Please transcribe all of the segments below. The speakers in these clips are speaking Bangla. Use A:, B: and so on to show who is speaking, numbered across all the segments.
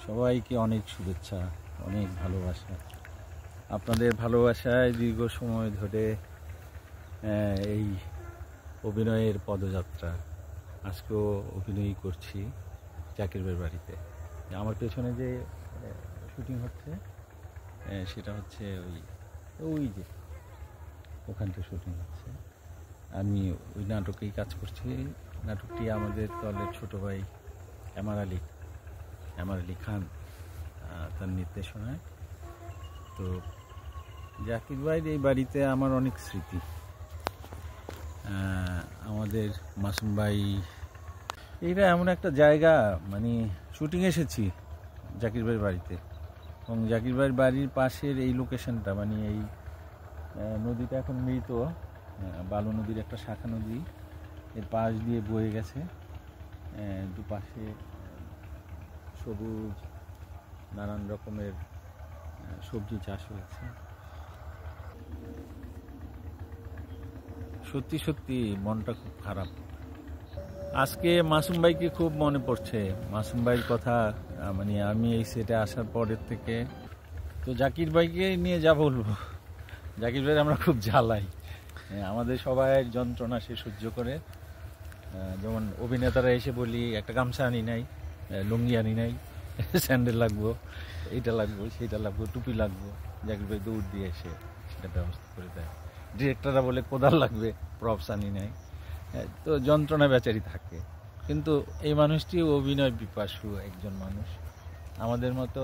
A: সবাইকে অনেক শুভেচ্ছা, অনেক ভালোবাসা। আপনাদের ভালোবাসায় দীর্ঘ সময় ধরে এই অভিনয়ের পদযাত্রা। আজকেও অভিনয় করছি জাকির ভাইয়ের বাড়িতে। আমার পেছনে যে শুটিং হচ্ছে সেটা হচ্ছে ওই যে ওখানটা শুটিং হচ্ছে। আমি ওই নাটকেই কাজ করছি। নাটকটি আমাদের দলের ছোট ভাই এমআর আলী খান তার নির্দেশনায়। তো জাকির ভাইয়ের এই বাড়িতে আমার অনেক স্মৃতি। আমাদের মাসুম ভাই, এইটা এমন একটা জায়গা, মানে শুটিং এসেছি জাকির ভাইয়ের বাড়িতে, এবং জাকির ভাইয়ের বাড়ির পাশের এই লোকেশনটা, মানে এই নদীটা এখন মৃত, বালু নদীর একটা শাখা নদী, এর পাশ দিয়ে বয়ে গেছে। দুপাশে সবুজ নানান রকমের সবজি চাষ হয়েছে। সত্যি সত্যি মনটা খুব খারাপ। আজকে মাসুম ভাইকে খুব মনে পড়ছে, মাসুম ভাইয়ের কথা। মানে আমি এই সেটে আসার পরের থেকে তো জাকির ভাইকে নিয়ে যা বলবো, জাকির ভাই আমরা খুব জ্বালাই। আমাদের সবাই যন্ত্রণা সে সহ্য করে। যেমন অভিনেতারা এসে বলি একটা গামছা আনি নাই, লুঙ্গি আনি নাই, স্যান্ডেল লাগবো, এইটা লাগবো, সেইটা লাগবো, টুপি লাগবো, জাকির ভাই দৌড় দিয়ে এসে সেটা ব্যবস্থা করে দেয়। ডিরেক্টররা বলে কোদাল লাগবে, প্রপস আনি নাই। তো যন্ত্রণা বেচারি থাকে। কিন্তু এই মানুষটি অভিনয় পিপাসু একজন মানুষ। আমাদের মতো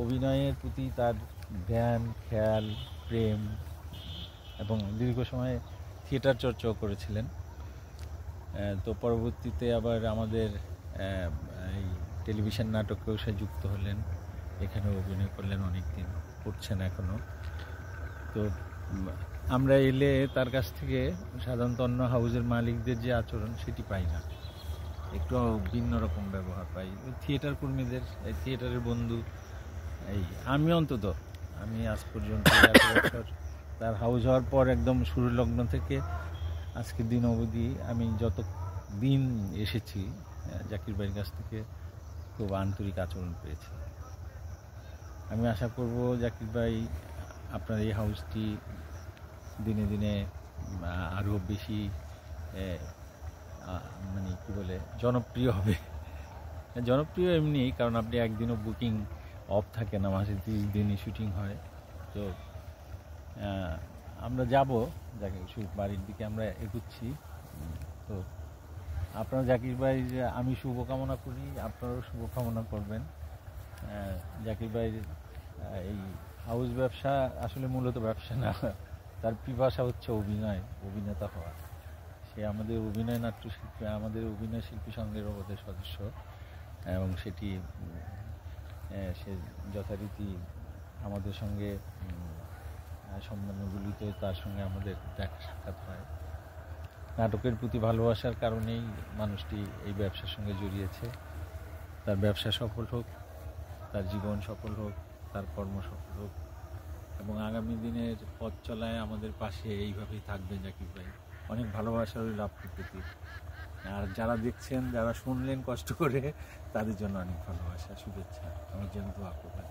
A: অভিনয়ের প্রতি তার ধ্যান, খেয়াল, প্রেম, এবং দীর্ঘ সময় থিয়েটার চর্চাও করেছিলেন। তো পরবর্তীতে আবার আমাদের এই টেলিভিশন নাটকেও সে যুক্ত হলেন, এখানেও অভিনয় করলেন, অনেক দিন করছেন এখনও। তো আমরা এলে তার কাছ থেকে সাধারণত অন্য হাউসের মালিকদের যে আচরণ সেটি পাই না, একটু ভিন্ন রকম ব্যবহার পাই ওই থিয়েটার কর্মীদের, এই থিয়েটারের বন্ধু। আমি অন্তত আজ পর্যন্ত বছর তার হাউস হওয়ার পর একদম শুরুর লগ্ন থেকে আজকের দিন অবধি আমি যত দিন এসেছি জাকির ভাইয়ের কাছ থেকে খুব আন্তরিক আচরণ পেয়েছি। আমি আশা করব জাকির ভাই আপনার এই হাউসটি দিনে দিনে আরও বেশি মানে কী বলে জনপ্রিয় হবে। জনপ্রিয় এমনি, কারণ আপনি একদিনও বুকিং অফ থাকে না, মাসে 30 দিনই শুটিং হয়। তো আমরা যাব বাড়ির দিকে, আমরা এগুচ্ছি। তো আপনারা জাকির ভাই, আমি শুভকামনা করি, আপনারাও শুভকামনা করবেন। জাকির ভাইয়ের এই হাউস ব্যবসা আসলে মূলত ব্যবসা না, তার পিপাসা হচ্ছে অভিনেতা হওয়া। সে আমাদের অভিনয় নাট্যশিল্পী, আমাদের অভিনয় শিল্পী সংঘের ওদের সদস্য, এবং সেটি সে যথারীতি আমাদের সঙ্গে সম্মানগুলিতে তার সঙ্গে আমাদের দেখা সাক্ষাৎ হয়। নাটকের প্রতি ভালোবাসার কারণেই মানুষটি এই ব্যবসার সঙ্গে জড়িয়েছে। তার ব্যবসা সফল হোক, তার জীবন সফল হোক, তার কর্ম সফল হোক, এবং আগামী দিনের পথ চলায় আমাদের পাশে এইভাবেই থাকবেন জাকির ভাই। অনেক ভালোবাসা রইল আপনার প্রতি। আর যারা দেখছেন, যারা শুনলেন কষ্ট করে, তাদের জন্য অনেক ভালোবাসা, শুভেচ্ছা, আমার জন্য দোয়া করবেন।